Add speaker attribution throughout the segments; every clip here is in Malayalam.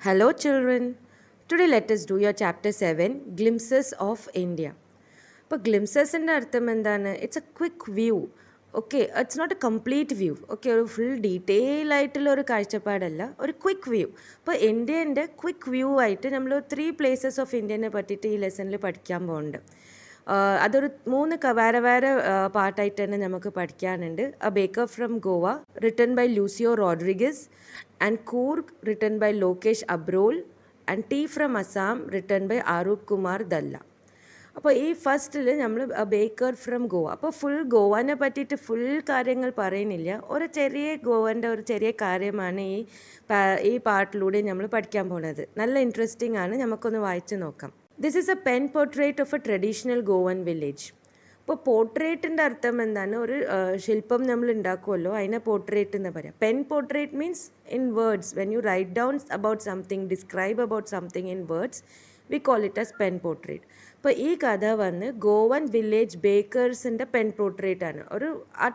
Speaker 1: Hello, children. Today, let us do your chapter 7 Glimpses of India. ഇപ്പോൾ ഗ്ലിംസസിൻ്റെ അർത്ഥം എന്താണ്? It's a quick view. Okay, it's not a complete view. Okay, ഒരു ഫുൾ ഡീറ്റെയിൽ ആയിട്ടുള്ള ഒരു കാഴ്ചപ്പാടല്ല, ഒരു ക്വിക്ക് വ്യൂ. അപ്പോൾ ഇന്ത്യൻ്റെ ക്വിക്ക് വ്യൂ ആയിട്ട് നമ്മൾ 3 പ്ലേസസ് ഓഫ് ഇന്ത്യനെ പറ്റിയിട്ട് ഈ ലെസണിൽ പഠിക്കാൻ പോകുന്നുണ്ട്. അതൊരു 3 വേറെ വേറെ പാർട്ടായിട്ട് തന്നെ നമുക്ക് പഠിക്കാനുണ്ട്. A baker from Goa written by Lucio Rodrigues and Coorg written by Lokesh Abrol and tea from Assam written by Arup Kumar Dutta. അപ്പോൾ ഈ ഫസ്റ്റിൽ നമ്മൾ ബേക്കർ ഫ്രം ഗോവ. അപ്പോൾ ഫുൾ ഗോവാനെ പറ്റിയിട്ട് ഫുൾ കാര്യങ്ങൾ പറയുന്നില്ല, ഒരു ചെറിയ ഗോവൻ്റെ ഒരു ചെറിയ കാര്യമാണ് ഈ പാർട്ടിലൂടെ നമ്മൾ പഠിക്കാൻ പോകുന്നത്. നല്ല ഇൻട്രസ്റ്റിംഗ് ആണ്, നമുക്കൊന്ന് വായിച്ച് നോക്കാം. This is A pen portrait of A traditional Goan village. ഇപ്പോൾ പോർട്രേറ്റിൻ്റെ അർത്ഥം എന്താണ്? ഒരു ശില്പം നമ്മൾ ഉണ്ടാക്കുമല്ലോ, അതിനെ പോർട്രേറ്റ് എന്ന് പറയാം. Pen portrait means in words. When you write down about something, describe about something in words, we call it as pen portrait. അപ്പോൾ ഈ കഥ വന്ന് ഗോവൻ വില്ലേജ് ബേക്കേഴ്സിൻ്റെ പെൻ പോർട്രേറ്റ് ആണ്.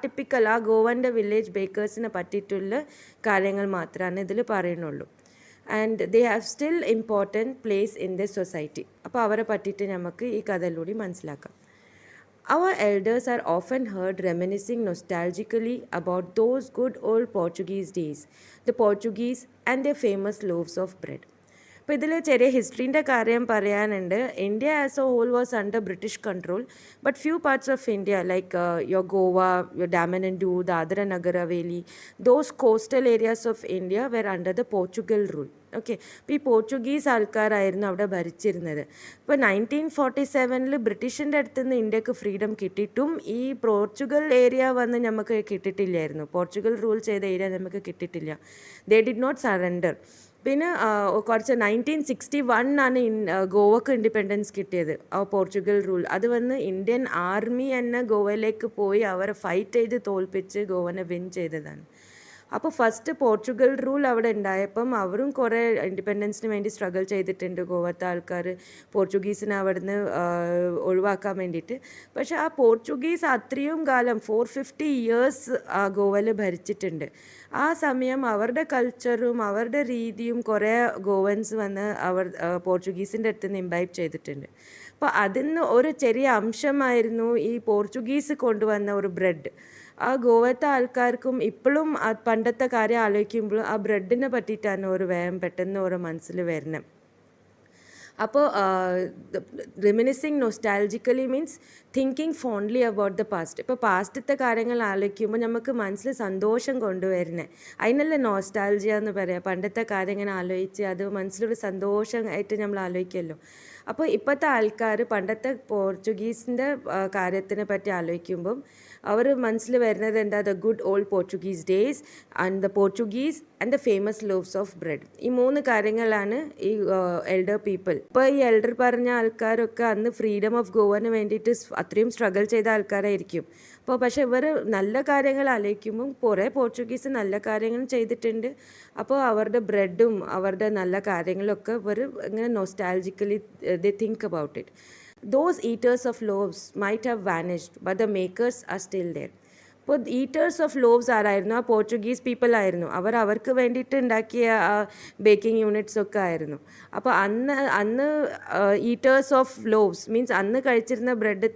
Speaker 1: ടിപ്പിക്കൽ ഗോവൻ്റെ വില്ലേജ് ബേക്കേഴ്സിനെ പറ്റിയിട്ടുള്ള കാര്യങ്ങൾ മാത്രമാണ് ഇതിൽ പറയുന്നുള്ളൂ. And they have still important place in the society. അപ്പോൾ അവരെ പറ്റിയിട്ട് നമുക്ക് ഈ കഥയിലൂടെ മനസ്സിലാക്കാം. Our elders are often heard reminiscing nostalgically about those good old Portuguese days, the Portuguese and their famous loaves of bread. അപ്പോൾ ഇതിൽ ചെറിയ ഹിസ്റ്ററീൻ്റെ കാര്യം പറയാനുണ്ട്. India as a whole was under British control, but few parts of India like your Goa, your Daman and Diu, Dadra Nagar Haveli, those coastal areas of India were under the Portugal rule. Okay, അപ്പോൾ ഈ പോർച്ചുഗീസ് ആൾക്കാരായിരുന്നു അവിടെ ഭരിച്ചിരുന്നത്. ഇപ്പോൾ 1947 ബ്രിട്ടീഷിൻ്റെ അടുത്ത് നിന്ന് ഇന്ത്യക്ക് ഫ്രീഡം കിട്ടിയിട്ടും ഈ പോർച്ചുഗൽ ഏരിയ വന്ന് നമുക്ക് കിട്ടിയിട്ടില്ലായിരുന്നു. പോർച്ചുഗൽ റൂൾ ചെയ്ത ഏരിയ നമുക്ക് കിട്ടിയിട്ടില്ല. They did not surrender. പിന്നെ കുറച്ച് 1961 ഗോവക്ക് ഇൻഡിപെൻഡൻസ് കിട്ടിയത്. പോർച്ചുഗൽ റൂൾ അത് വന്ന് ഇന്ത്യൻ ആർമി തന്നെ ഗോവയിലേക്ക് പോയി അവരെ ഫൈറ്റ് ചെയ്ത് തോൽപ്പിച്ച് ഗോവനെ വിൻ ചെയ്തതാണ്. അപ്പോൾ ഫസ്റ്റ് പോർച്ചുഗൽ റൂൾ അവിടെ ഉണ്ടായപ്പം അവരും കുറേ ഇൻഡിപെൻഡൻസിന് വേണ്ടി സ്ട്രഗിൾ ചെയ്തിട്ടുണ്ട് ഗോവത്തെ ആൾക്കാർ, പോർച്ചുഗീസിനെ അവിടുന്ന് ഒഴിവാക്കാൻ വേണ്ടിയിട്ട്. പക്ഷേ ആ പോർച്ചുഗീസ് അത്രയും കാലം 450 ഇയേഴ്സ് ഗോവയിൽ ഭരിച്ചിട്ടുണ്ട്. ആ സമയം അവരുടെ കൾച്ചറും അവരുടെ രീതിയും കുറേ ഗോവൻസ് വന്ന് പോർച്ചുഗീസിൻ്റെ അടുത്ത് നിന്ന് ഇംബൈബ് ചെയ്തിട്ടുണ്ട്. അപ്പോൾ അതിന് ഒരു ചെറിയ അംശമായിരുന്നു ഈ പോർച്ചുഗീസ് കൊണ്ടുവന്ന ഒരു ബ്രെഡ്. ഗോവത്തെ ആൾക്കാർക്കും ഇപ്പോഴും പണ്ടത്തെ കാര്യം ആലോചിക്കുമ്പോൾ ആ ബ്രെഡിനെ പറ്റിയിട്ടാണ് ഒരു വേഗം പെട്ടെന്ന് ഒരു മനസ്സിൽ വരുന്നത്. അപ്പോൾ reminiscing nostalgically means thinking fondly about the past. ഇപ്പോൾ പാസ്റ്റത്തെ കാര്യങ്ങൾ ആലോചിക്കുമ്പോൾ നമുക്ക് മനസ്സിൽ സന്തോഷം കൊണ്ടുവരുന്നത്, അതിനല്ലേ നോസ്റ്റാൾജിയ എന്ന് പറയാം. പണ്ടത്തെ കാര്യങ്ങൾ ആലോചിച്ച് അത് മനസ്സിലൊരു സന്തോഷമായിട്ട് നമ്മൾ ആലോചിക്കുമല്ലോ. അപ്പോൾ ഇപ്പോഴത്തെ ആൾക്കാർ പണ്ടത്തെ പോർച്ചുഗീസിൻ്റെ കാര്യത്തിനെ പറ്റി ആലോചിക്കുമ്പം അവർ മനസ്സിൽ വരുന്നത് എന്താ? The good old Portuguese days and the Portuguese and the famous loaves of bread. ഈ 3 കാര്യങ്ങളാണ് ഈ എൽഡർ പീപ്പിൾ. ഇപ്പോൾ ഈ എൽഡർ പറഞ്ഞ ആൾക്കാരൊക്കെ അന്ന് ഫ്രീഡം ഓഫ് ഗോവന് വേണ്ടിയിട്ട് അത്രയും സ്ട്രഗിൾ ചെയ്ത ആൾക്കാരായിരിക്കും. അപ്പോൾ പക്ഷേ ഇവർ നല്ല കാര്യങ്ങൾ ആലോചിക്കുമ്പം കുറേ പോർച്ചുഗീസ് നല്ല കാര്യങ്ങൾ ചെയ്തിട്ടുണ്ട്. അപ്പോൾ അവരുടെ ബ്രെഡും അവരുടെ നല്ല കാര്യങ്ങളൊക്കെ ഇവർ ഇങ്ങനെ നൊസ്റ്റാൾജിക്കലി they think about it. Those eaters of loaves might have vanished, but the makers are still there. ഇപ്പോൾ ഈറ്റേഴ്സ് ഓഫ് ലോവ്സ് ആരായിരുന്നു? പോർച്ചുഗീസ് പീപ്പിൾ ആയിരുന്നു. അവർക്ക് വേണ്ടിയിട്ട് ഉണ്ടാക്കിയ ബേക്കിംഗ് യൂണിറ്റ്സ് ഒക്കെ ആയിരുന്നു. അപ്പോൾ അന്ന് ഈറ്റേഴ്സ് ഓഫ് ലോവ്സ് മീൻസ് അന്ന് കഴിച്ചിരുന്ന ബ്രെഡ്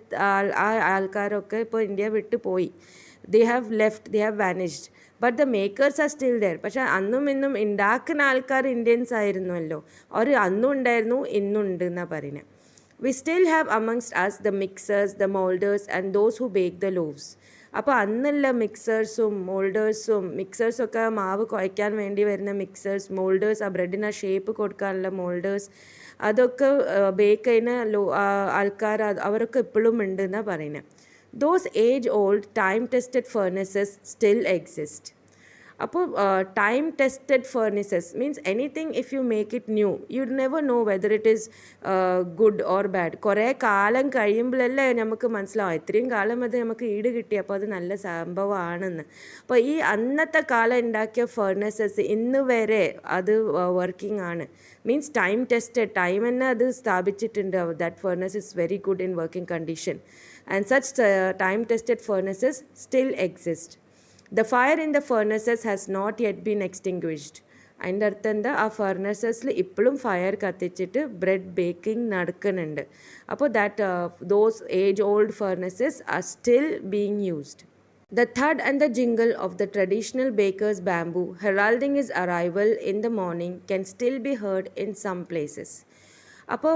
Speaker 1: ആൾക്കാരൊക്കെ ഇപ്പോൾ ഇന്ത്യ വിട്ട് പോയി. they have vanished, but the makers are still there. പക്ഷേ അന്നും ഇന്നും ഉണ്ടാക്കുന്ന ആൾക്കാർ ഇന്ത്യൻസ് ആയിരുന്നല്ലോ. അവർ അന്നും ഉണ്ടായിരുന്നു, ഇന്നും ഉണ്ട് എന്നാണ് പറയുന്നത്. We still have amongst us the mixers, the molders and those who bake the loaves. അപ്പോൾ അന്നുള്ള മിക്സേഴ്സും മിക്സേഴ്സൊക്കെ മാവ് കുഴയ്ക്കാൻ വേണ്ടി വരുന്ന മിക്സേഴ്സ്, മോൾഡേഴ്സ്, ആ ബ്രെഡിന് ഷേപ്പ് കൊടുക്കാനുള്ള മോൾഡേഴ്സ്, അതൊക്കെ ബേക്ക് ചെയ്യുന്ന ആൾക്കാർ അവരൊക്കെ ഇപ്പോഴും ഉണ്ട് എന്നാണ് പറയുന്നത്. Those age-old time-tested furnaces still exist. അപ്പോൾ time tested furnaces means anything if you make it new you never know whether it is good or bad. കുറേ കാലം കഴിയുമ്പോഴല്ലേ നമുക്ക് മനസ്സിലാവും ഇത്രയും കാലം അത് നമുക്ക് ഈട് കിട്ടി, അപ്പോൾ അത് നല്ല സംഭവമാണെന്ന്. അപ്പോൾ ഈ അന്നത്തെ കാലം ഉണ്ടാക്കിയ ഫർണസസ് ഇന്ന് വരെ അത് വർക്കിംഗ് ആണ്. മീൻസ് ടൈം ടെസ്റ്റഡ്, ടൈം തന്നെ അത് സ്ഥാപിച്ചിട്ടുണ്ട്. That furnace is very good in working condition and such time-tested furnaces still exist. The fire in the furnaces has not yet been extinguished. അതിൻ്റെ അർത്ഥം എന്താ, ആ ഫർണസസിൽ ഇപ്പോഴും ഫയർ കത്തിച്ചിട്ട് ബ്രെഡ് ബേക്കിംഗ് നടക്കുന്നുണ്ട്. അപ്പോൾ those age old furnaces are still being used. The thud and the jingle of the traditional baker's bamboo heralding his arrival in the morning can still be heard in some places. അപ്പോൾ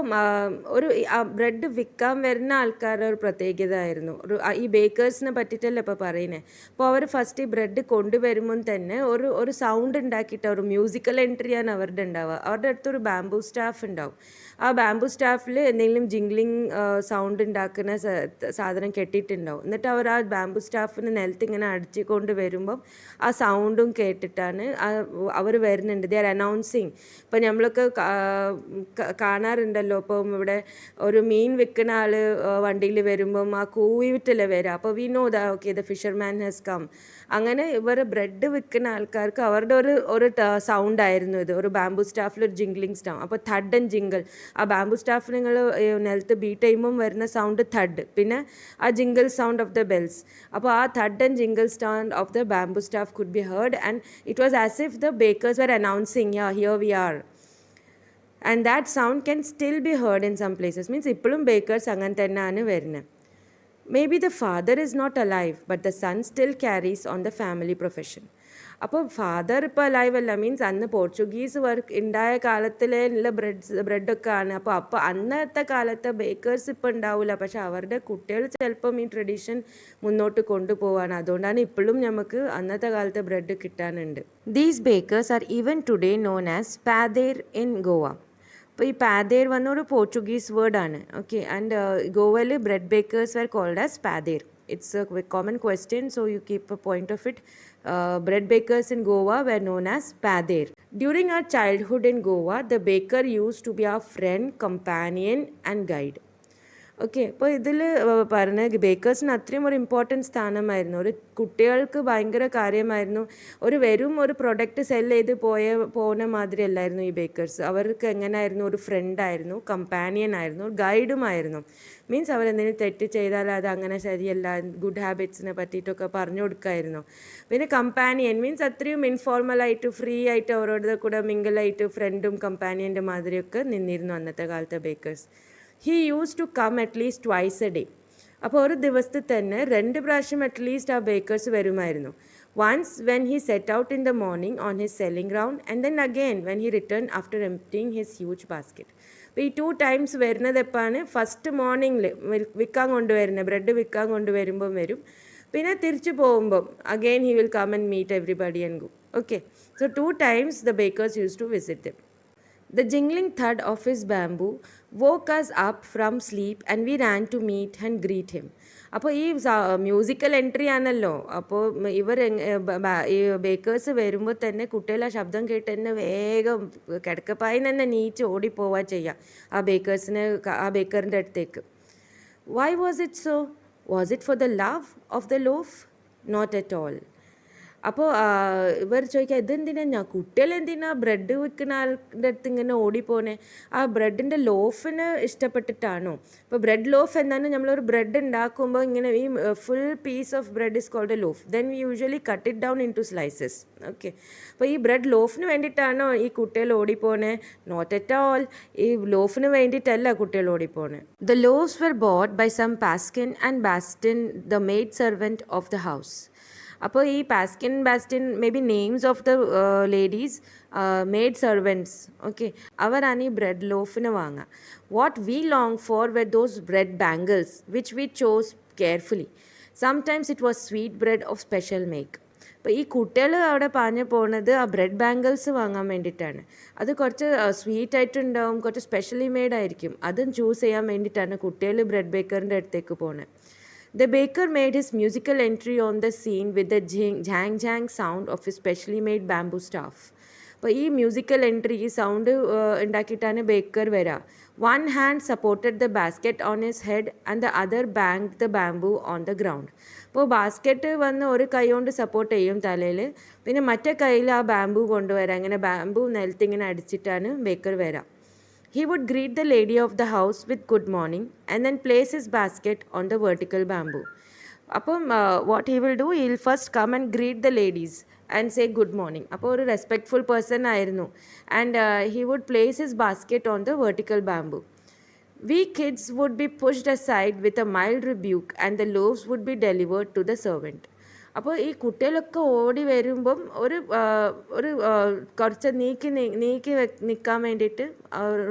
Speaker 1: ഒരു ബ്രെഡ് വിൽക്കാൻ വരുന്ന ആൾക്കാരുടെ ഒരു പ്രത്യേകത ആയിരുന്നു, ഈ ബേക്കേഴ്സിനെ പറ്റിയിട്ടല്ലേ ഇപ്പോൾ പറയുന്നത്. അപ്പോൾ അവർ ഫസ്റ്റ് ഈ ബ്രെഡ് കൊണ്ടുവരുമ്പം തന്നെ ഒരു സൗണ്ട് ഉണ്ടാക്കിയിട്ട് ഒരു മ്യൂസിക്കൽ എൻട്രിയാണ് അവരുടെ ഉണ്ടാവുക. അവരുടെ അടുത്തൊരു ബാംബൂ സ്റ്റാഫ് ഉണ്ടാവും. ആ ബാംബൂ സ്റ്റാഫിൽ എന്തെങ്കിലും ജിംഗ്ലിങ് സൗണ്ട് ഉണ്ടാക്കുന്ന സാധനം കെട്ടിയിട്ടുണ്ടാവും. എന്നിട്ട് അവർ ആ ബാംബൂ സ്റ്റാഫിന് നിലത്ത് ഇങ്ങനെ അടിച്ചുകൊണ്ട് വരുമ്പം ആ സൗണ്ടും കേട്ടിട്ടാണ് അവർ വരുന്നുണ്ട്. They are announcing. ഇപ്പം നമ്മളൊക്കെ കാണാറുണ്ടല്ലോ, ഇപ്പം ഇവിടെ ഒരു മീൻ വിൽക്കുന്ന ആൾ വണ്ടിയിൽ വരുമ്പം ആ കൂവിട്ടല്ലേ വരിക. അപ്പോൾ we know the okay the fisherman has come. അങ്ങനെ ഇവർ ബ്രെഡ് വിൽക്കുന്ന ആൾക്കാർക്ക് അവരുടെ ഒരു സൗണ്ട് ആയിരുന്നു ഇത്, ഒരു ബാംബൂ സ്റ്റാഫിൽ ഒരു ജിംഗ്ലിങ് സൗണ്ട്. അപ്പോൾ തഡ് ആൻഡ് ജിംഗിൾ, ആ ബാംബൂ സ്റ്റാഫ് നിങ്ങൾ നിലത്ത് ബീറ്റ് ചെയ്യുമ്പം വരുന്ന സൗണ്ട് തഡ്, പിന്നെ ആ jingle sound of the bells. അപ്പോൾ ആ thud and jingle sound of the bamboo staff could be heard and it was as if the bakers were announcing yeah here we are. And that sound can still be heard in some places. Means ഇപ്പോഴും ബേക്കേഴ്സ് അങ്ങനെ തന്നെയാണ് വരുന്നത്. Maybe the father is not alive, but the son still carries on the family profession. അപ്പോൾ ഫാദർ ഇപ്പോൾ അലൈവ് അല്ല, മീൻസ് അന്ന് പോർച്ചുഗീസ് വർക്ക് ഉണ്ടായ കാലത്തിലുള്ള ബ്രെഡൊക്കെ ആണ്. അപ്പോൾ അന്നത്തെ കാലത്തെ ബേക്കേഴ്സ് ഇപ്പോൾ ഉണ്ടാവില്ല, പക്ഷെ അവരുടെ കുട്ടികൾ ചിലപ്പം ഈ ട്രഡീഷൻ മുന്നോട്ട് കൊണ്ടുപോവാണ്. അതുകൊണ്ടാണ് ഇപ്പോഴും നമുക്ക് അന്നത്തെ കാലത്തെ ബ്രെഡ് കിട്ടാനുണ്ട്. These bakers are even today known as പാദേർ ഇൻ ഗോവ. അപ്പോൾ ഈ പാദേർ വന്ന ഒരു പോർച്ചുഗീസ് വേർഡാണ്. ഓക്കെ, ആൻഡ് ഗോവയിൽ bread bakers were called as പാദേർ. It's a common question, so you keep a point of it. Bread bakers in Goa were known as pader. During our childhood in Goa, the baker used to be our friend, companion and guide. Okay, അപ്പോൾ ഇതിൽ പറഞ്ഞ ബേക്കേഴ്സിന് അത്രയും ഒരു ഇമ്പോർട്ടൻറ്റ് സ്ഥാനമായിരുന്നു. ഒരു കുട്ടികൾക്ക് ഭയങ്കര കാര്യമായിരുന്നു. ഒരു പ്രൊഡക്റ്റ് സെൽ ചെയ്ത് പോകുന്ന മാതിരി അല്ലായിരുന്നു ഈ ബേക്കേഴ്സ്. അവർക്ക് എങ്ങനെയായിരുന്നു, ഒരു ഫ്രണ്ടായിരുന്നു, കമ്പാനിയൻ ആയിരുന്നു, ഗൈഡുമായിരുന്നു. മീൻസ് അവരെന്തെങ്കിലും തെറ്റ് ചെയ്താൽ അത് അങ്ങനെ ശരിയല്ല, ഗുഡ് ഹാബിറ്റ്സിനെ പറ്റിയിട്ടൊക്കെ പറഞ്ഞു കൊടുക്കുമായിരുന്നു. പിന്നെ കമ്പാനിയൻ മീൻസ് അത്രയും ഇൻഫോർമലായിട്ട് ഫ്രീ ആയിട്ട് അവരോട് കൂടെ മിങ്കിളായിട്ട് ഫ്രണ്ടും കമ്പാനിയൻ്റെ മാതിരിയൊക്കെ നിന്നിരുന്നു അന്നത്തെ കാലത്തെ baker's. He used to come at least twice a day. അപ്പോൾ ഒരു ദിവസത്തിൽ തന്നെ 2 പ്രാവശ്യം അറ്റ്ലീസ്റ്റ് ആ ബേക്കേഴ്സ് വരുമായിരുന്നു. Once when he set out in the morning on his selling round and then again when he return after emptying his huge basket. അപ്പോൾ ഈ 2 ടൈംസ് വരുന്നത് എപ്പോഴാണ്? ഫസ്റ്റ് മോർണിംഗിൽ വിൽക്കാൻ കൊണ്ടുവരുന്നത്, ബ്രെഡ് വിൽക്കാൻ കൊണ്ടുവരുമ്പം വരും. പിന്നെ തിരിച്ചു പോകുമ്പം again he will come and meet everybody and go. Okay, so 2 times the bakers used to visit them. The jingling thud of his bamboo woke us up from sleep and we ran to meet and greet him. അപ്പോൾ ഈ മ്യൂസിക്കൽ എൻട്രി ആണല്ലോ. അപ്പോൾ ഈ ബേക്കേഴ്സ് വരുമ്പോൾ തന്നെ കുട്ടികൾ ആ ശബ്ദം കേട്ട് തന്നെ വേഗം കിടക്കപ്പായിൽ തന്നെ നീച്ച് ഓടിപ്പോവുക ചെയ്യുക ആ ബേക്കറിൻ്റെ അടുത്തേക്ക്. Why was it so? Was it for the love of the loaf? Not at all. അപ്പോൾ ഇവർ ചോദിക്കുക, ഇതെന്തിനാ കുട്ടികളെന്തിനാ ബ്രെഡ് വിൽക്കുന്ന ആളുടെ അടുത്ത് ഇങ്ങനെ ഓടിപ്പോണേ? ആ ബ്രെഡിൻ്റെ ലോഫിന് ഇഷ്ടപ്പെട്ടിട്ടാണോ? ഇപ്പോൾ ബ്രെഡ് ലോഫ് എന്താണ്, നമ്മളൊരു ബ്രെഡ് ഉണ്ടാക്കുമ്പോൾ ഇങ്ങനെ ഈ full piece of bread is called a loaf. Then we usually cut it down into slices. Okay, അപ്പോൾ ഈ ബ്രെഡ് ലോഫിന് വേണ്ടിയിട്ടാണോ ഈ കുട്ടികൾ ഓടിപ്പോണേ? Not at all. ഈ ലോഫിന് വേണ്ടിയിട്ടല്ല കുട്ടികൾ ഓടിപ്പോണേ. The loafs were bought by some Paskin and Bastin, the maid servant of the house. അപ്പോൾ ഈ Paskin Bastin may be names of the ladies maid servants. Okay, അവരാണ് ഈ ബ്രെഡ് ലോഫിന് വാങ്ങുക. What we long for were those bread bangles which we chose carefully. Sometimes it was sweet bread of special make. അപ്പോൾ ഈ കുട്ടികൾ അവിടെ പാഞ്ഞു പോകുന്നത് ആ ബ്രെഡ് ബാംഗിൾസ് വാങ്ങാൻ വേണ്ടിയിട്ടാണ്. അത് കുറച്ച് സ്വീറ്റ് ആയിട്ടുണ്ടാവും, കുറച്ച് സ്പെഷ്യലി മെയ്ഡ് ആയിരിക്കും. അതും ചൂസ് ചെയ്യാൻ വേണ്ടിയിട്ടാണ് കുട്ടികൾ ബ്രെഡ് ബേക്കറിൻ്റെ അടുത്തേക്ക് പോകുന്നത്. The baker made his musical entry on the scene with the jang jang sound of his specially made bamboo staff. അപ്പോൾ ഈ മ്യൂസിക്കൽ എൻട്രി, ഈ സൗണ്ട് ഉണ്ടാക്കിയിട്ടാണ് ബേക്കർ വരിക. One hand supported the basket on his head and the other banged the bamboo on the ground. അപ്പോൾ ബാസ്ക്കറ്റ് വന്ന് ഒരു കൈ കൊണ്ട് സപ്പോർട്ട് ചെയ്യും തലയിൽ, പിന്നെ മറ്റേ കയ്യിൽ ആ ബാംബു കൊണ്ടുവരാം. അങ്ങനെ ബാംബു നിലത്തിങ്ങനെ അടിച്ചിട്ടാണ് ബേക്കർ വരിക. He would greet the lady of the house with good morning and then place his basket on the vertical bamboo. അപ്പം what he will do, he will first come and greet the ladies and say good morning. അപ്പോൾ ഒരു റെസ്പെക്ട്ഫുൾ പേഴ്സൺ ആയിരുന്നു. And he would place his basket on the vertical bamboo. We kids would be pushed aside with a mild rebuke and the loaves would be delivered to the servant. അപ്പോൾ ഈ കുട്ടികളൊക്കെ ഓടി വരുമ്പം ഒരു കുറച്ച് നീക്കി നിൽക്കാൻ വേണ്ടിയിട്ട്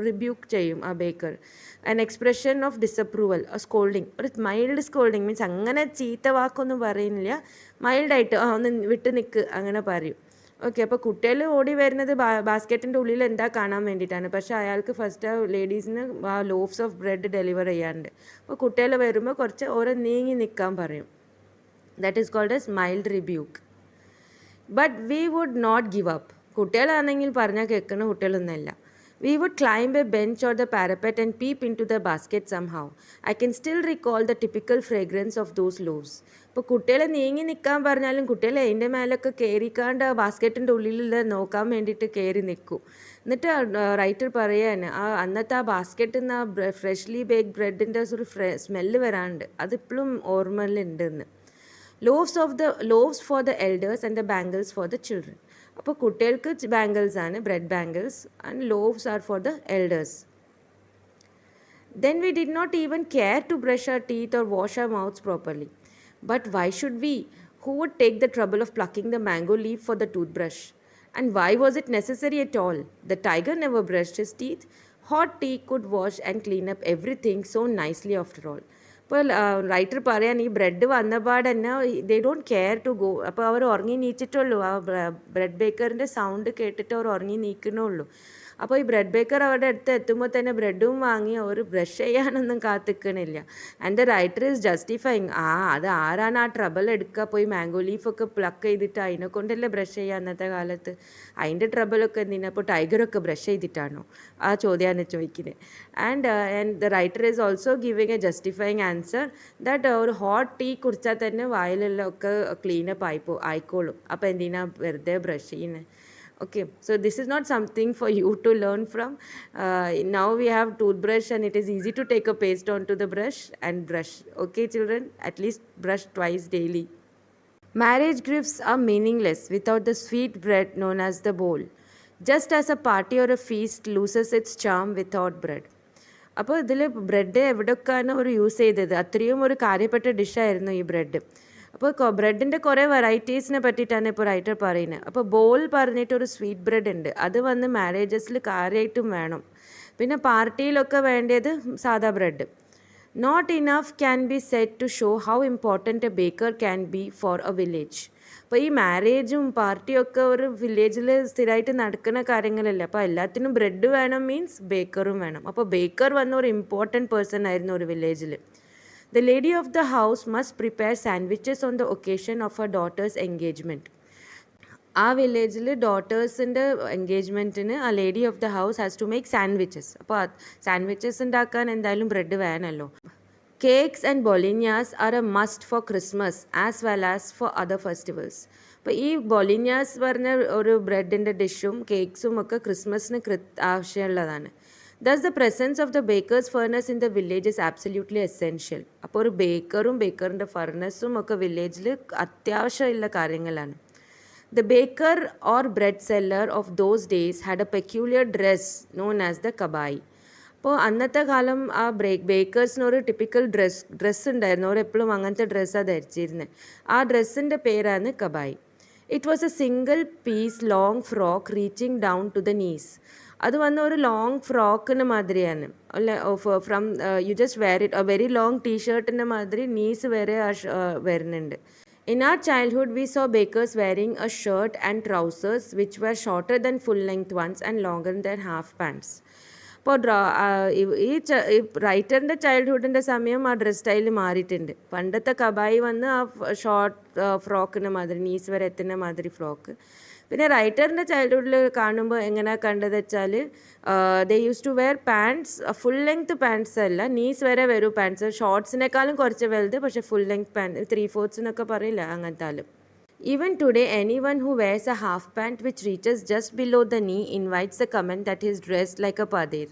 Speaker 1: റിബ്യൂക്ക് ചെയ്യും ആ baker. An expression of disapproval, scolding, ഒരു മൈൽഡ് സ്കോൾഡിങ് മീൻസ് അങ്ങനെ ചീത്ത വാക്കൊന്നും പറയുന്നില്ല, മൈൽഡായിട്ട് ഒന്ന് വിട്ട് നിൽക്ക് അങ്ങനെ പറയും. ഓക്കെ, അപ്പോൾ കുട്ടികൾ ഓടി വരുന്നത് ബാസ്ക്കറ്റിൻ്റെ ഉള്ളിൽ എന്താ കാണാൻ വേണ്ടിയിട്ടാണ്. പക്ഷേ അയാൾക്ക് ഫസ്റ്റ് ആ ലേഡീസിന് ആ ലോഫ്സ് ഓഫ് ബ്രെഡ് ഡെലിവർ ചെയ്യാറുണ്ട്. അപ്പോൾ കുട്ടികൾ വരുമ്പോൾ കുറച്ച് ഓരോ നീങ്ങി നിൽക്കാൻ പറയും. That is called as mild rebuke. But we would not give up. കുട്ടികളാണെങ്കിൽ പറഞ്ഞാൽ കേൾക്കുന്ന കുട്ടികളൊന്നുമല്ല. We would climb a bench or the parapet and peep into the basket somehow. I can still recall the typical fragrance of those loaves. ഇപ്പോൾ കുട്ടികളെ നീങ്ങി നിൽക്കാൻ പറഞ്ഞാലും കുട്ടികൾ അതിൻ്റെ മേലൊക്കെ കയറിക്കാണ്ട് ആ ബാസ്ക്കറ്റിൻ്റെ ഉള്ളിൽ നോക്കാൻ വേണ്ടിയിട്ട് കയറി നിൽക്കും. എന്നിട്ട് റൈറ്റർ പറയാണ് അന്നത്തെ ആ ബാസ്ക്കറ്റിൽ നിന്ന് ആ ഫ്രഷ്ലി ബേക്ക് ബ്രെഡിൻ്റെ ഒരു സ്മെല്ല് വരാണ്ട് അതിപ്പോഴും ഓർമ്മയിലുണ്ടെന്ന്. Loaves for the elders and the bangles for the children. അപ്പോൾ കുട്ടികൾക്ക് ബാംഗിൾസ് ആണ്, bread bangles, and loaves are for the elders. Then we did not even care to brush our teeth or wash our mouths properly. But why should we? Who would take the trouble of plucking the mango leaf for the toothbrush? And why was it necessary at all? The tiger never brushed his teeth. Hot tea could wash and clean up everything so nicely after all. ഇപ്പോൾ റൈറ്റർ പറയാൻ ഈ ബ്രെഡ് വന്നപാട് തന്നെ they don't care to go. അപ്പോൾ അവർ ഉറങ്ങി നീച്ചിട്ടുള്ളൂ, ആ ബ്രെഡ് ബേക്കറിൻ്റെ സൗണ്ട് കേട്ടിട്ട് അവർ ഉറങ്ങി നീക്കണുള്ളൂ. അപ്പോൾ ഈ ബ്രെഡ് ബേക്കർ അവരുടെ അടുത്ത് എത്തുമ്പോൾ തന്നെ ബ്രെഡും വാങ്ങി അവർ ബ്രഷ് ചെയ്യാനൊന്നും കാത്തിക്കണില്ല. And the writer is justifying, അത് ആരാണ് ആ ട്രബിൾ എടുക്കുക, പോയി മാംഗോ ലീഫൊക്കെ പ്ലക്ക് ചെയ്തിട്ട് അതിനെ കൊണ്ടല്ലേ ബ്രഷ് ചെയ്യുക അന്നത്തെ കാലത്ത്, അതിൻ്റെ ട്രബിളൊക്കെ എന്തിനാ? അപ്പോൾ ടൈഗറൊക്കെ ബ്രഷ് ചെയ്തിട്ടാണോ? ആ ചോദ്യമാണ് ചോദിക്കുന്നത്. And the writer is also giving A justifying answer that ഒരു ഹോട്ട് ടീ കുടിച്ചാൽ തന്നെ വായിലെല്ലാം ഒക്കെ ക്ലീനപ്പ് ആയിക്കോളും. അപ്പോൾ എന്തിനാ വെറുതെ ബ്രഷ് ചെയ്യുന്നത്? Okay, so this is not something for you to learn from. Now we have toothbrush and it is easy to take a paste onto the brush and brush. Okay children, at least brush twice daily. Marriage gifts are meaningless without the sweet bread known as the bowl. Just as a party or a feast loses its charm without bread. അപ്പോൾ ഇതിൽ ബ്രെഡ് എവിടെയൊക്കെയാണ് ഒരു യൂസ് ചെയ്തത്, അത്രയും ഒരു കാര്യപ്പെട്ട ഡിഷായിരുന്നു ഈ ബ്രെഡ്. അപ്പോൾ ബ്രെഡിൻ്റെ കുറേ വെറൈറ്റീസിനെ പറ്റിയിട്ടാണ് ഇപ്പോൾ റൈറ്റർ പറയുന്നത്. അപ്പോൾ ബോൾ പറഞ്ഞിട്ടൊരു സ്വീറ്റ് ബ്രെഡ് ഉണ്ട്, അത് വന്ന് മാരേജസിൽ കാര്യമായിട്ടും വേണം. പിന്നെ പാർട്ടിയിലൊക്കെ വേണ്ടത് സാദാ bread. Not enough can be set to show how important a baker can be for a village. അപ്പോൾ ഈ മാരേജും പാർട്ടിയൊക്കെ ഒരു വില്ലേജിൽ സ്ഥിരമായിട്ട് നടക്കുന്ന കാര്യങ്ങളല്ല. അപ്പോൾ എല്ലാത്തിനും ബ്രെഡ് വേണം മീൻസ് ബേക്കറും വേണം. അപ്പോൾ ബേക്കർ വന്ന ഒരു ഇമ്പോർട്ടൻറ്റ് പേഴ്സൺ ആയിരുന്നു ഒരു വില്ലേജിൽ. The lady of the house must prepare sandwiches on the occasion of her daughter's engagement. ആ വില്ലേജിൽ ഡോട്ടേഴ്സിൻ്റെ എൻഗേജ്മെൻറ്റിന് ആ lady of the house has to make sandwiches. അപ്പോൾ സാൻഡ്വിച്ചസ് ഉണ്ടാക്കാൻ എന്തായാലും ബ്രെഡ് വേണമല്ലോ. കേക്ക്സ് ആൻഡ് ബൊളിഞ്ഞാസ് are a must for Christmas as well as for other festivals. അപ്പോൾ ഈ ബൊളിഞ്ഞാസ് പറഞ്ഞ ഒരു ബ്രെഡിൻ്റെ ഡിഷും കേക്ക്സും ഒക്കെ ക്രിസ്മസിന് ആവശ്യമുള്ളതാണ്. Thus the presence of the baker's furnace in the village is absolutely essential. അപ്പോൾ ഒരു ബേക്കറിൻ്റെ ഫർണസും ഒക്കെ വില്ലേജിൽ അത്യാവശ്യമുള്ള കാര്യങ്ങളാണ്. The baker or bread seller of those days had a peculiar dress known as the kabai. അപ്പോൾ അന്നത്തെ കാലം ആ ബേക്കേഴ്സിനൊരു ടിപ്പിക്കൽ ഡ്രസ്സ് ഉണ്ടായിരുന്നു. അവർ എപ്പോഴും അങ്ങനത്തെ ഡ്രസ്സാണ് ധരിച്ചിരുന്നത്. ആ ഡ്രസ്സിൻ്റെ പേരാണ് കബായി. It was a single piece long frock reaching down to the knees. അത് വന്ന ഒരു ലോങ് ഫ്രോക്കിന് മാതിരിയാണ്. അല്ല, from you just wear it, very long ടീഷർട്ടിൻ്റെ മാതിരി നീസ് വരെ വരുന്നുണ്ട്. In our childhood, we saw bakers wearing a shirt and trousers which were shorter than full-length ones and longer than half pants. അപ്പോൾ ഈ റൈറ്ററിൻ്റെ ചൈൽഡ്ഹുഡിൻ്റെ സമയം ആ ഡ്രസ് സ്റ്റൈൽ മാറിയിട്ടുണ്ട്. പണ്ടത്തെ കബായി വന്ന് ആ ഷോർട്ട് ഫ്രോക്കിന് മാതിരി, നീസ് വരെ എത്തുന്ന മാതിരി ഫ്രോക്ക്. പിന്നെ റൈറ്ററിൻ്റെ ചൈൽഡ്ഹുഡിൽ കാണുമ്പോൾ എങ്ങനെയാണ് കണ്ടത് വെച്ചാൽ they use to wear pants, full length pants അല്ല, നീസ് വരെ വരും പാൻറ്റ്സ്, ഷോർട്സിനേക്കാളും കുറച്ച് വലുത്, പക്ഷേ ഫുൾ ലെങ്ത് പാൻറ്റ് 3/4 പറയില്ല അങ്ങനത്തെ ആലും. Even today, anyone who wears a half pant which reaches just below the knee invites the comment that he is dressed like a padir.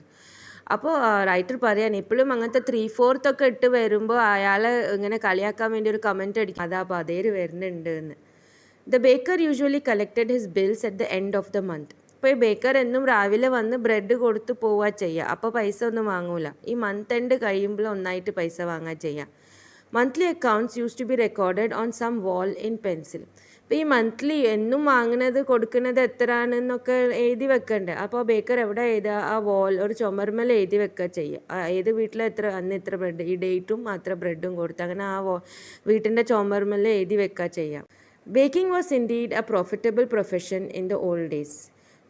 Speaker 1: അപ്പോൾ റൈറ്റർ പറയാൻ ഇപ്പോഴും അങ്ങനത്തെ 3/4 ഇട്ട് വരുമ്പോൾ അയാളെ ഇങ്ങനെ കളിയാക്കാൻ വേണ്ടി ഒരു കമൻറ്റ് അടിക്കും, അതാ പതേര് വരുന്നുണ്ട് എന്ന്. The baker usually collected his bills at the end of the month. ഇപ്പോൾ ഈ ബേക്കർ എന്നും രാവിലെ വന്ന് ബ്രെഡ് കൊടുത്ത് പോവുക ചെയ്യുക. അപ്പോൾ പൈസ ഒന്നും വാങ്ങൂല. ഈ മന്ത് എൻഡ് കഴിയുമ്പോൾ ഒന്നായിട്ട് പൈസ വാങ്ങുക ചെയ്യുക. Monthly accounts use to be recorded on some wall in pencil. അപ്പോൾ ഈ മന്ത്ലി എന്നും വാങ്ങുന്നത് കൊടുക്കുന്നത് എത്രയാണെന്നൊക്കെ എഴുതി വെക്കണ്ടേ. അപ്പോൾ ബേക്കർ എവിടെ എഴുതുക? ആ വാൾ ഒരു ചുമർമേൽ എഴുതി വെക്കുക ചെയ്യുക. ഏത് വീട്ടിൽ അന്ന് ഇത്ര ബ്രെഡ്, ഈ ഡേറ്റും അത്ര ബ്രെഡും കൊടുത്ത് അങ്ങനെ ആ വീട്ടിൻ്റെ ചുമർമേൽ എഴുതി വെക്കുക ചെയ്യുക. Baking was indeed a profitable profession in the old days.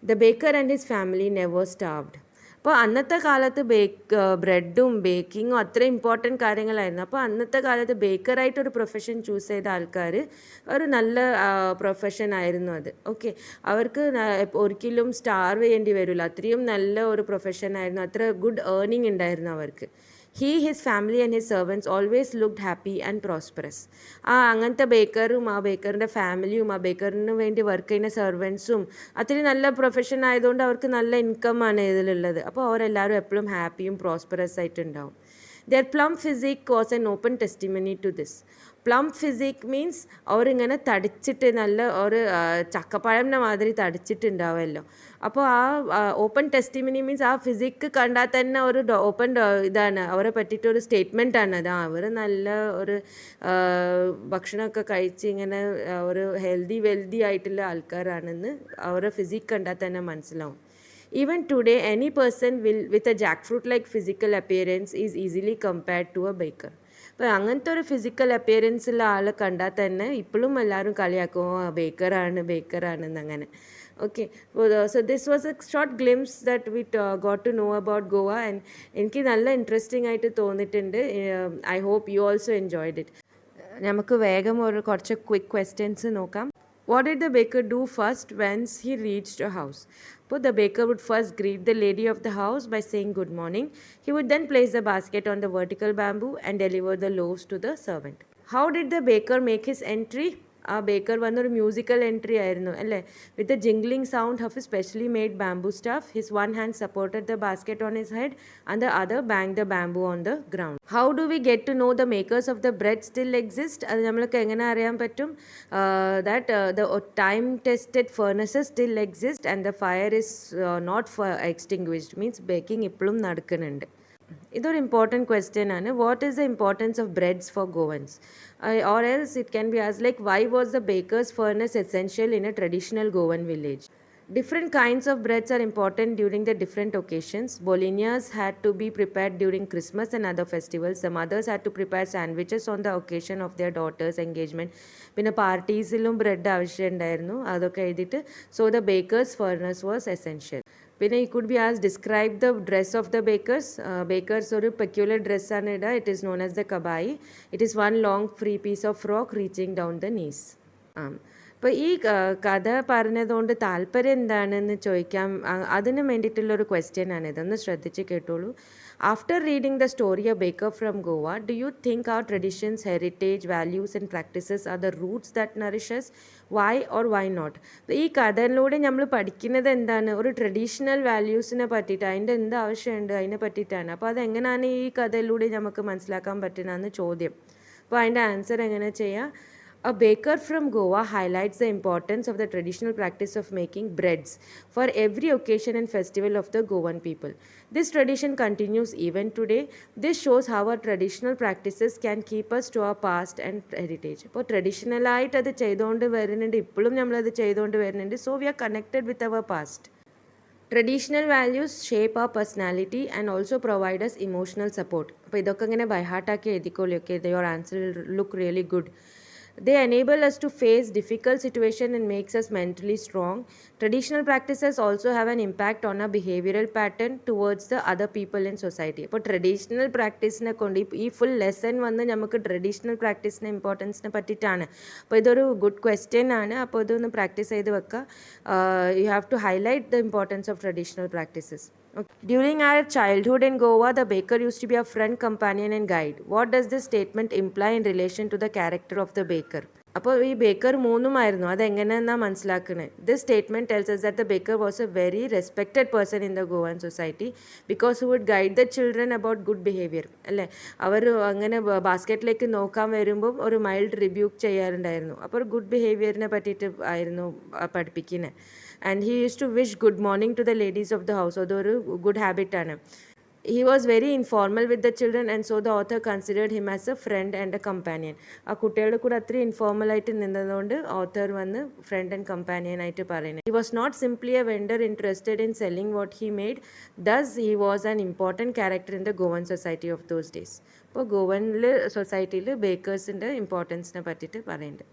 Speaker 1: The baker and his family never starved. അപ്പോൾ അന്നത്തെ കാലത്ത് ബ്രെഡും ബേക്കിങ്ങും അത്ര ഇമ്പോർട്ടൻറ്റ് കാര്യങ്ങളായിരുന്നു. അപ്പോൾ അന്നത്തെ കാലത്ത് ബേക്കറായിട്ടൊരു പ്രൊഫഷൻ ചൂസ് ചെയ്ത ആൾക്കാർ ഒരു നല്ല പ്രൊഫഷൻ ആയിരുന്നു അത്. ഓക്കെ, അവർക്ക് ഒരിക്കലും സ്റ്റാർവ് ചെയ്യേണ്ടി വരില്ല. അത്രയും നല്ല ഒരു പ്രൊഫഷൻ ആയിരുന്നു. അത്ര ഗുഡ് ഏർണിംഗ് ഉണ്ടായിരുന്നു അവർക്ക്. He, his family and his servants always looked happy and prosperous. അങ്ങനത്തെ ബേക്കറും ആ ബേക്കറിൻ്റെ ഫാമിലിയും ആ ബേക്കറിന് വേണ്ടി വർക്ക് ചെയ്യുന്ന സെർവൻസും അത്രയും നല്ല പ്രൊഫഷൻ ആയതുകൊണ്ട് അവർക്ക് നല്ല ഇൻകമാണ് ഇതിലുള്ളത്. അപ്പോൾ അവരെല്ലാവരും എപ്പോഴും ഹാപ്പിയും പ്രോസ്പെറസ് ആയിട്ടുണ്ടാവും. Their plump physique was an open testimony to this. Plump physique means അവരിങ്ങനെ തടിച്ചിട്ട് നല്ല ഒരു ചക്കപ്പഴംൻ്റെ മാതിരി തടിച്ചിട്ടുണ്ടാവുമല്ലോ. അപ്പോൾ ആ ഓപ്പൺ ടെസ്റ്റിമനി മീൻസ് ആ ഫിസിക്ക് കണ്ടാൽ തന്നെ ഒരു ഓപ്പൺ ഇതാണ് അവരെ പറ്റിയിട്ടൊരു സ്റ്റേറ്റ്മെൻറ്റാണ് അത്. അവർ നല്ല ഒരു ഭക്ഷണമൊക്കെ കഴിച്ച് ഇങ്ങനെ ഒരു വെൽതി ആയിട്ടുള്ള ആൾക്കാരാണെന്ന് അവരുടെ ഫിസിക്ക് കണ്ടാൽ തന്നെ മനസ്സിലാവും. Even today, any person with a jackfruit-like physical appearance is easily compared to a baker. അപ്പോൾ അങ്ങനത്തെ ഒരു ഫിസിക്കൽ അപ്പിയറൻസുള്ള ആളെ കണ്ടാൽ തന്നെ ഇപ്പോഴും എല്ലാവരും കളിയാക്കും, ബേക്കറാണെന്ന് അങ്ങനെ. Okay, so this was a short glimpse that we got to know about Goa, and എനിക്ക് നല്ല ഇൻട്രസ്റ്റിംഗ് ആയിട്ട് തോന്നിയിട്ടുണ്ട്. I hope you also enjoyed it. നമുക്ക് വേഗം കുറച്ച് ക്വിക്ക് ക്വസ്റ്റ്യൻസ് നോക്കാം. What did the baker do first once he reached a house? But the baker would first greet the lady of the house by saying good morning. He would then place the basket on the vertical bamboo and deliver the loaves to the servant. How did the baker make his entry? ആ ബേക്കർ വന്നൊരു മ്യൂസിക്കൽ എൻട്രി ആയിരുന്നു അല്ലേ. With a jingling sound of a specially made bamboo staff. His one hand supported the basket on his head and the other bank the bamboo on the ground. How do we get to know the makers of the bread still exist? അത് നമ്മൾക്ക് എങ്ങനെ അറിയാൻ പറ്റും? That the time tested furnaces still exist and the fire is not extinguished. Means baking ഇപ്പോഴും നടക്കുന്നുണ്ട്. ഇതൊരു ഇമ്പോർട്ടൻറ്റ് ക്വസ്റ്റ്യൻ ആണ്. What is the importance of breads for Goans? Or else it can be asked like, why was the baker's furnace essential in a traditional Goan village? Different kinds of breads are important during the different occasions. Bolignars had to be prepared during Christmas and other festivals. The mothers had to prepare sandwiches on the occasion of their daughter's engagement. പിന്നെ പാർട്ടീസിലും ബ്രെഡ് ആവശ്യമുണ്ടായിരുന്നു, അതൊക്കെ എഴുതിയിട്ട്. So the bakers furnace was essential. പിന്നെ ഈ could be as describe the dress of the bakers. Bakers ഒരു പെക്യുലർ ഡ്രസ്സാണ് ഇടുക. It is known as the കബായി. It is one long free piece of frock reaching down the knees. അപ്പോൾ ഈ കഥ പറഞ്ഞതുകൊണ്ട് താല്പര്യം എന്താണെന്ന് ചോദിക്കാം. അതിന് വേണ്ടിയിട്ടുള്ളൊരു ക്വസ്റ്റ്യൻ ആണ്. ഇതൊന്ന് ശ്രദ്ധിച്ച് കേട്ടോളൂ. After reading the story of Baker from Goa, do you think our traditions, heritage, values and practices are the roots that nourish us? Why or why not? ഈ കഥയിലൂടെ നമ്മൾ പഠിക്കുന്നത് എന്താണ്? ഒരു ട്രഡീഷണൽ വാല്യൂസിനെ പറ്റിയിട്ട്, അതിൻ്റെ എന്ത് ആവശ്യമുണ്ട് അതിനെ പറ്റിയിട്ടാണ്. അപ്പോൾ അതെങ്ങനെയാണ് ഈ കഥയിലൂടെ നമുക്ക് മനസ്സിലാക്കാൻ പറ്റുന്നതെന്ന് ചോദ്യം. അപ്പോൾ അതിൻ്റെ ആൻസർ എങ്ങനെ ചെയ്യാം? A baker from Goa highlights the importance of the traditional practice of making breads for every occasion and festival of the Goan people. This tradition continues even today. This shows how our traditional practices can keep us to our past and heritage. അപ്പോൾ ട്രഡീഷണലായിട്ട് അത് ചെയ്തുകൊണ്ട് വരുന്നുണ്ട്, ഇപ്പോഴും നമ്മളത് ചെയ്തുകൊണ്ട് വരുന്നുണ്ട്. So we are connected with our past. Traditional values shape our personality and also provide us emotional support. അപ്പോൾ ഇതൊക്കെ ഇങ്ങനെ ബൈഹാർട്ടാക്കി എഴുതിക്കോളൂ. Okay, your answer will look really good. They enable us to face difficult situations and makes us mentally strong. Traditional practices also have an impact on our behavioral pattern towards the other people in society. അപ്പോൾ ട്രഡീഷണൽ പ്രാക്ടീസിനെ കൊണ്ട് ഈ ഫുൾ ലെസൺ വന്ന് നമുക്ക് ട്രഡീഷണൽ പ്രാക്ടീസിൻ്റെ ഇമ്പോർട്ടൻസിനെ പറ്റിയിട്ടാണ്. അപ്പോൾ ഇതൊരു ഗുഡ് ക്വസ്റ്റ്യൻ ആണ്. അപ്പോൾ ഇതൊന്ന് പ്രാക്ടീസ് ചെയ്ത് വെക്കുക. You have to highlight the importance of traditional practices. During our childhood in Goa, the baker used to be a friend, companion and guide. What does this statement imply in relation to the character of the baker? അപ്പോൾ ഈ ബേക്കർ മൂന്നുമായിരുന്നു. അതെങ്ങനെയെന്നാണ് മനസ്സിലാക്കുന്നത്. This statement tells us that the baker was a very respected person in the Goan society because he would guide the children about good behavior. അല്ലേ, അവർ അങ്ങനെ ബാസ്ക്കറ്റിലേക്ക് നോക്കാൻ വരുമ്പം ഒരു മൈൽഡ് റിബ്യൂക്ക് ചെയ്യാറുണ്ടായിരുന്നു. അപ്പോൾ ഗുഡ് ബിഹേവിയറിനെ പറ്റിയിട്ട് ആയിരുന്നു പഠിപ്പിക്കുന്നത്. And he use to wish good morning to the ladies of the house. അതൊരു ഗുഡ് ഹാബിറ്റാണ്. He was very informal with the children, and so the author considered him as a friend and a companion. ആ കുട്ടികളുടെ കൂടെ അത്രയും ഇൻഫോർമലായിട്ട് നിന്നതുകൊണ്ട് ഓത്തർ വന്ന് ഫ്രണ്ട് ആൻഡ് കമ്പാനിയൻ ആയിട്ട് പറയുന്നത്. He was not simply a vendor interested in selling what he made. Thus, he was an important character in the Goan society of those days. അപ്പോൾ ഗോവനിൽ സൊസൈറ്റിയിൽ ബേക്കേഴ്സിൻ്റെ ഇമ്പോർട്ടൻസിനെ പറ്റിയിട്ട് പറയുന്നുണ്ട്.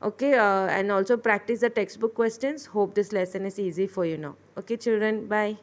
Speaker 1: Okay, and also practice the textbook questions. Hope this lesson is easy for you now. Okay, children, bye.